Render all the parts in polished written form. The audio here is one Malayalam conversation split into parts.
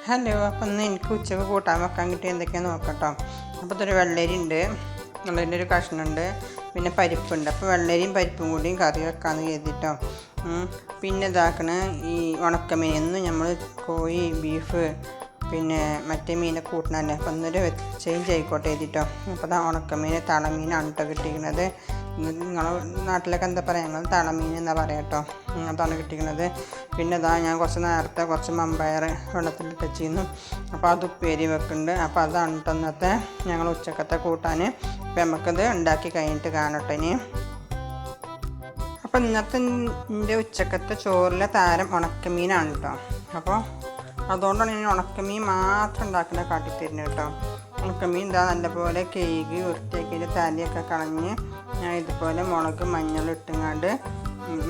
ഹലോ, അപ്പം ഇന്ന് എനിക്ക് ഉച്ചക്ക് കൂട്ടാൻ വെക്കാൻ കിട്ടിയ എന്തൊക്കെയാണെന്ന് നോക്കട്ടോ. അപ്പോൾ ഇതൊരു വെള്ളരി ഉണ്ട്, വെള്ളരിൻ്റെ ഒരു കഷ്ണമുണ്ട്, പിന്നെ പരിപ്പുണ്ട്. അപ്പോൾ വെള്ളരിയും പരിപ്പും കൂടിയും കറി വെക്കാമെന്ന് കരുതിട്ടോ. പിന്നെ ഇതാക്കണ ഈ ഉണക്കമീൻ എന്നും നമ്മൾ കോഴി ബീഫ് പിന്നെ മറ്റേ മീനെ കൂട്ടണല്ലേ. അപ്പം ഇന്നൊരു ചേഞ്ച് ആയിക്കോട്ടെ എഴുതിട്ടോ. അപ്പോൾ അതാ ഉണക്കമീൻ തളമീനാണ് കേട്ടോ കിട്ടിയിരിക്കുന്നത്. നിങ്ങളെ നാട്ടിലൊക്കെ എന്താ പറയുക, ഞങ്ങൾ തളമീൻ എന്നാ പറയാം കേട്ടോ. അതാണ് കിട്ടിയിരിക്കുന്നത്. പിന്നെ ഇതാ ഞാൻ കുറച്ച് നേരത്തെ കുറച്ച് മമ്പയർ വെള്ളത്തിലിട്ട് വെച്ചിരുന്നു. അപ്പോൾ അത് ഉപ്പേരി വെക്കുന്നുണ്ട്. അപ്പോൾ അതാണ് കേട്ടോ ഇന്നത്തെ ഞങ്ങൾ ഉച്ചക്കത്തെ കൂട്ടാൻ. അപ്പോൾ നമുക്കത് ഉണ്ടാക്കി കഴിഞ്ഞിട്ട് കാണട്ടെ ഇനി. അപ്പോൾ ഇന്നത്തെ എൻ്റെ ഉച്ചക്കത്തെ ചോറിലെ താരം ഉണക്കമീനാണ് കേട്ടോ. അപ്പോൾ അതുകൊണ്ടാണ് ഞാൻ ഉണക്കമീൻ മാത്രം ഉണ്ടാക്കുന്ന കാട്ടിത്തരുന്നത് കേട്ടോ. ഉണക്കമീൻ ഇതാ നല്ലപോലെ കേക്ക് വൃത്തിയാക്കിയിട്ട് തലയൊക്കെ കളഞ്ഞ് ഞാൻ ഇതുപോലെ മുളക് മഞ്ഞൾ ഇട്ടുങ്ങാണ്ട്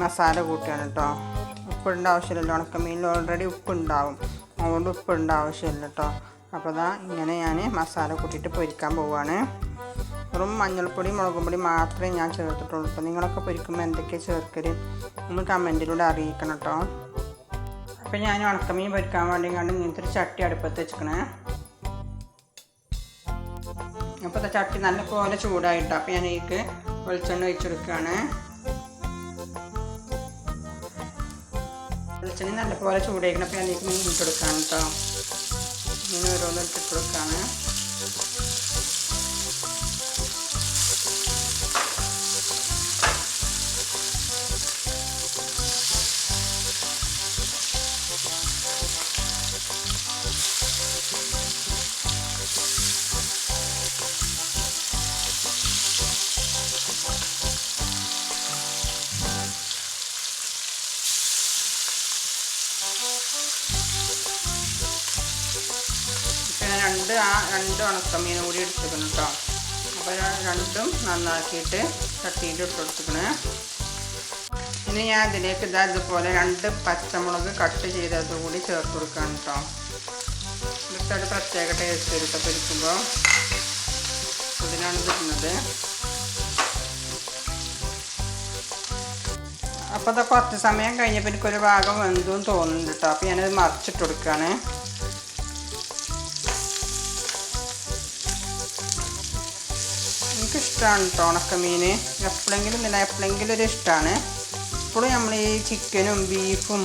മസാല കൂട്ടുകയാണ് കേട്ടോ. ഉപ്പിടേണ്ട ആവശ്യമില്ലല്ലോ, ഉണക്കമീനിൽ ഓൾറെഡി ഉപ്പുണ്ടാവും, അതുകൊണ്ട് ഉപ്പിടേണ്ട ആവശ്യമില്ല കേട്ടോ. അപ്പോൾ ഇതാ ഇങ്ങനെ ഞാൻ മസാല കൂട്ടിയിട്ട് പൊരിക്കാൻ പോവുകയാണ്. വെറും മഞ്ഞൾപ്പൊടി മുളകും പൊടി മാത്രമേ ഞാൻ ചേർത്തിട്ടുള്ളൂ. അപ്പോൾ നിങ്ങളൊക്കെ പൊരിക്കുമ്പോൾ എന്തൊക്കെയാണ് ചേർക്കൽ ഒന്ന് കമൻറ്റിലൂടെ അറിയിക്കണം കേട്ടോ. അപ്പോൾ ഞാൻ ഉണക്കമീൻ പൊരിക്കാൻ വേണ്ടി കണ്ട് ഇങ്ങനത്തെ ഒരു ചട്ടി അടുപ്പത്ത് വെച്ചിക്കണേ. അപ്പോൾ ചട്ടി നല്ലപോലെ ചൂടായിട്ടോ. അപ്പോൾ ഞാൻ ഇതിലേക്ക് വെളിച്ചെണ്ണ ഒഴിച്ചെടുക്കുകയാണ്. വെളിച്ചെണ്ണ നല്ലപോലെ ചൂടായിരിക്കണം. അപ്പോൾ ഞാൻ ഇതിലേക്ക് മീൻ ഇട്ടെടുക്കുകയാണ് കേട്ടോ. മീൻ ഓരോന്നും ഇട്ടെടുക്കുകയാണ്. രണ്ട് ഉണക്കമീനും കൂടി എടുത്തിക്കണം കേട്ടോ. അപ്പോൾ രണ്ടും നന്നാക്കിയിട്ട് ചട്ടിയിൽ ഇട്ട് കൊടുത്തിക്കണേ. ഇനി ഞാൻ ഇതിലേക്ക് ഇതുപോലെ 2 പച്ചമുളക് കട്ട് ചെയ്തത് കൂടി ചേർത്ത് കൊടുക്കണം കേട്ടോ. എന്നിട്ടത് പ്രത്യേക ടേസ്റ്റ് വരും പൊരിക്കുമ്പോൾ. അതിനാണ് ഇടുന്നത്. അപ്പോൾ അത് കുറച്ച് സമയം കഴിഞ്ഞപ്പോൾ എനിക്കൊരു ഭാഗം വെന്തും തോന്നുന്നുണ്ട് കേട്ടോ. അപ്പോൾ ഞാനത് മറിച്ചിട്ട് കൊടുക്കുകയാണ്. എനിക്കിഷ്ടമാണ് കേട്ടോ ഉണക്കമീൻ. എപ്പോഴെങ്കിലും ഒരു ഇഷ്ടമാണ്. ഇപ്പോഴും നമ്മൾ ഈ ചിക്കനും ബീഫും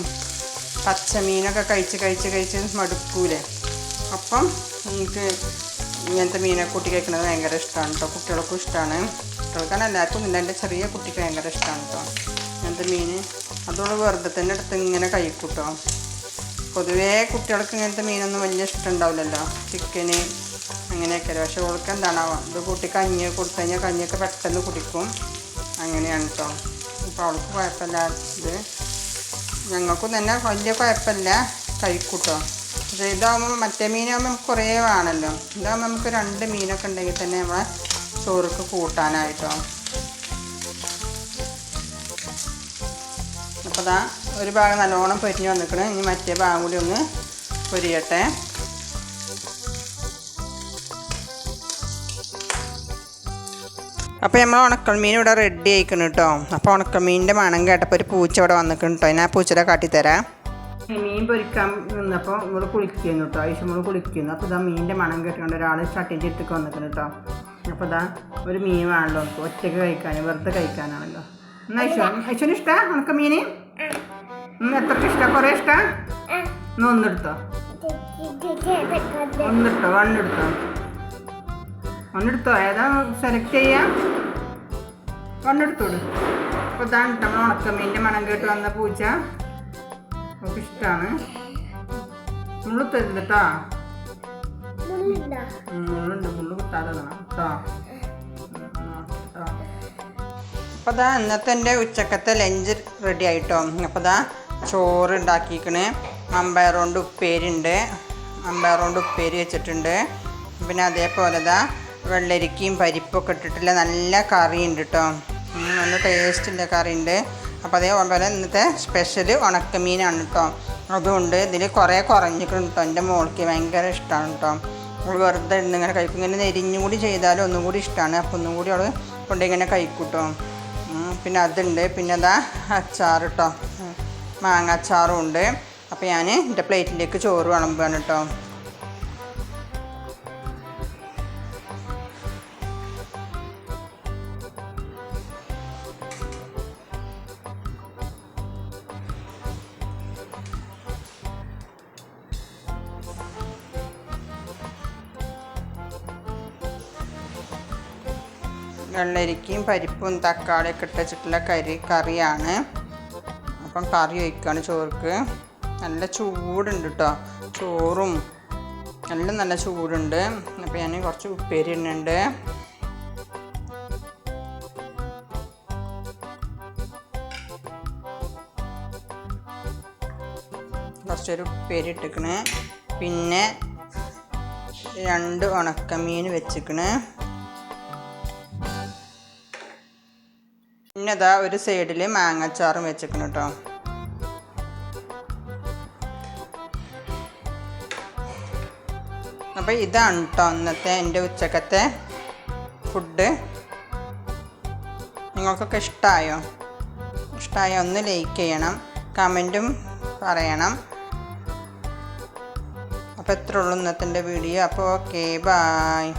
പച്ചമീനൊക്കെ കഴിച്ച് മടുക്കൂലേ. അപ്പം എനിക്ക് ഇങ്ങനത്തെ മീനെ കൂട്ടി കഴിക്കുന്നത് ഭയങ്കര ഇഷ്ടമാണ് കേട്ടോ. കുട്ടികൾക്കും ഇഷ്ടമാണ്. കുട്ടികൾക്കാണ് എല്ലാവർക്കും ഇല്ല, എൻ്റെ ചെറിയ കുട്ടിക്ക് ഭയങ്കര ഇഷ്ടമാണ് കേട്ടോ ഇങ്ങനത്തെ മീൻ. അതുകൊണ്ട് വെറുതെ തന്നെ എടുത്ത് ഇങ്ങനെ കഴിക്കും കേട്ടോ. പൊതുവേ കുട്ടികൾക്ക് ഇങ്ങനത്തെ മീനൊന്നും വലിയ ഇഷ്ടം ഉണ്ടാവില്ലല്ലോ, ചിക്കന് അങ്ങനെയൊക്കെ. പക്ഷെ അവൾക്ക് എന്താണാവുക, ഇത് കൂട്ടി കഞ്ഞി കൊടുത്തു കഴിഞ്ഞാൽ കഞ്ഞിയൊക്കെ പെട്ടെന്ന് കുടിക്കും. അങ്ങനെയാണ് കേട്ടോ. അപ്പോൾ അവൾക്ക് കുഴപ്പമില്ല. ഇത് ഞങ്ങൾക്കും തന്നെ വലിയ കുഴപ്പമില്ല, കഴിക്കും കേട്ടോ. പക്ഷേ ഇതാകുമ്പോൾ മറ്റേ മീനാകുമ്പോൾ നമുക്ക് കുറേ വേണമല്ലോ. ഇതാകുമ്പോൾ നമുക്ക് 2 മീനൊക്കെ ഉണ്ടെങ്കിൽ തന്നെ നമ്മളെ ചോറുക്ക് കൂട്ടാനായിട്ടോ. അപ്പോൾ അതാ ഒരു ഭാഗം നല്ലോണം പൊരിഞ്ഞ് വന്നിക്കണം. ഇനി മറ്റേ ഭാഗം കൂടി ഒന്ന് പൊരിയട്ടെ. അപ്പോൾ നമ്മൾ ഉണക്കമീൻ ഇവിടെ റെഡി ആയിക്കണം കേട്ടോ. അപ്പോൾ ഉണക്കമീനിൻ്റെ മണം കേട്ടപ്പോൾ ഒരു പൂച്ച ഇവിടെ വന്നിക്കണം കേട്ടോ. ഞാൻ ആ പൂച്ചയുടെ കാട്ടിത്തരാം. മീൻ പൊരിക്കാൻ നിന്നപ്പോൾ നമ്മൾ കുളിക്കുന്നു കേട്ടോ. ഐശ്വ നമ്മൾ കുളിക്കുന്നു. അപ്പോൾ ഇതാ മീനിൻ്റെ മണം കേട്ടുകൊണ്ട് ഒരാൾ ചട്ടിൻ്റെ അടുത്തേക്ക് വന്നിക്കണം കേട്ടോ. അപ്പോൾ ഇതാ ഒരു മീൻ വേണമല്ലോ ഒറ്റയ്ക്ക് കഴിക്കാൻ, വെറുതെ കഴിക്കാനാണല്ലോ. എന്നാൽ ഐശ്വന് ഇഷ്ടമാണ് ഉണക്കമീൻ? എത്രയ്ക്ക് ഇഷ്ടമാണ്? കുറേ ഇഷ്ടമാണ്? എന്നാൽ ഒന്നെടുത്തോ, ഒന്നെടുത്തോ. ഏതാ സെലക്ട് ചെയ്യാം? ഒന്നെടുത്തോട്. അപ്പോൾ ഇതാണ് നമ്മൾ ഉണക്കമീൻ്റെ മണം കേട്ട് വന്ന പൂച്ച. നമുക്ക് ഇഷ്ടമാണ്. മുള്ളു തരുന്നത് കേട്ടോ. മുള്ളുണ്ട്, മുള്ളു കിട്ടാതെ കേട്ടോ. അപ്പോൾ ഇതാ ഇന്നത്തെ എൻ്റെ ഉച്ചക്കത്തെ ലഞ്ച് റെഡി ആയിട്ടോ. അപ്പോൾ ഇതാ ചോറ് ഉണ്ടാക്കിക്കണേ. മമ്പയർ കൊണ്ട് ഉപ്പേരി വെച്ചിട്ടുണ്ട്. പിന്നെ അതേപോലെ ഇതാ വെള്ളരിക്കയും പരിപ്പൊക്കെ ഇട്ടിട്ടുള്ള നല്ല കറിയുണ്ട് കേട്ടോ. നല്ല ടേസ്റ്റുള്ള കറിയുണ്ട്. അപ്പോൾ അതേപോലെ ഇന്നത്തെ സ്പെഷ്യൽ ഉണക്കമീനാണ് കേട്ടോ. അതുകൊണ്ട് ഇതിൽ കുറേ കുറഞ്ഞിക്കണം കേട്ടോ. എൻ്റെ മോൾക്ക് ഭയങ്കര ഇഷ്ടമാണ് കേട്ടോ. അവൾ വെറുതെ ഇരുന്ന് ഇങ്ങനെ കഴിക്കും. ഇങ്ങനെ നെരിഞ്ഞും കൂടി ചെയ്താലും ഒന്നും കൂടി ഇഷ്ടമാണ്. അപ്പോൾ ഒന്നും കൂടി അവൾ കൊണ്ടിങ്ങനെ കഴിക്കും കേട്ടോ. പിന്നെ അതുണ്ട്. പിന്നെ അതാ അച്ചാർ കേട്ടോ, മാങ്ങ അച്ചാറും ഉണ്ട്. അപ്പോൾ ഞാൻ എൻ്റെ പ്ലേറ്റിലേക്ക് ചോറ് വിളമ്പുകയാണ് കേട്ടോ. വെള്ളരിക്കയും പരിപ്പും തക്കാളിയൊക്കെ ഇട്ടിട്ടുള്ള കറിയാണ്. അപ്പം കറി ഒഴിക്കുകയാണ് ചോർക്ക്. നല്ല ചൂടുണ്ട് കേട്ടോ, ചോറും എല്ലാം നല്ല ചൂടുണ്ട്. അപ്പോൾ ഞാൻ കുറച്ച് ഉപ്പേരി ഇടുന്നുണ്ട്. കുറച്ചൊരു ഉപ്പേരി ഇട്ടിക്കണ്. പിന്നെ 2 ഉണക്കമീൻ വെച്ചിക്കണ്. പിന്നെ അതാ ഒരു സൈഡിൽ മാങ്ങാച്ചാറും വെച്ചിക്കണം കേട്ടോ. അപ്പോൾ ഇതാണ് കേട്ടോ ഇന്നത്തെ എൻ്റെ ഉച്ചക്കത്തെ ഫുഡ്. നിങ്ങൾക്കൊക്കെ ഇഷ്ടമായോ? ഒന്ന് ലൈക്ക് ചെയ്യണം, കമൻറ്റും പറയണം. അപ്പോൾ ഇത്രേ ഉള്ളൂ ഇന്നത്തെ എൻ്റെ വീഡിയോ. അപ്പോൾ ഓക്കെ, ബായ്.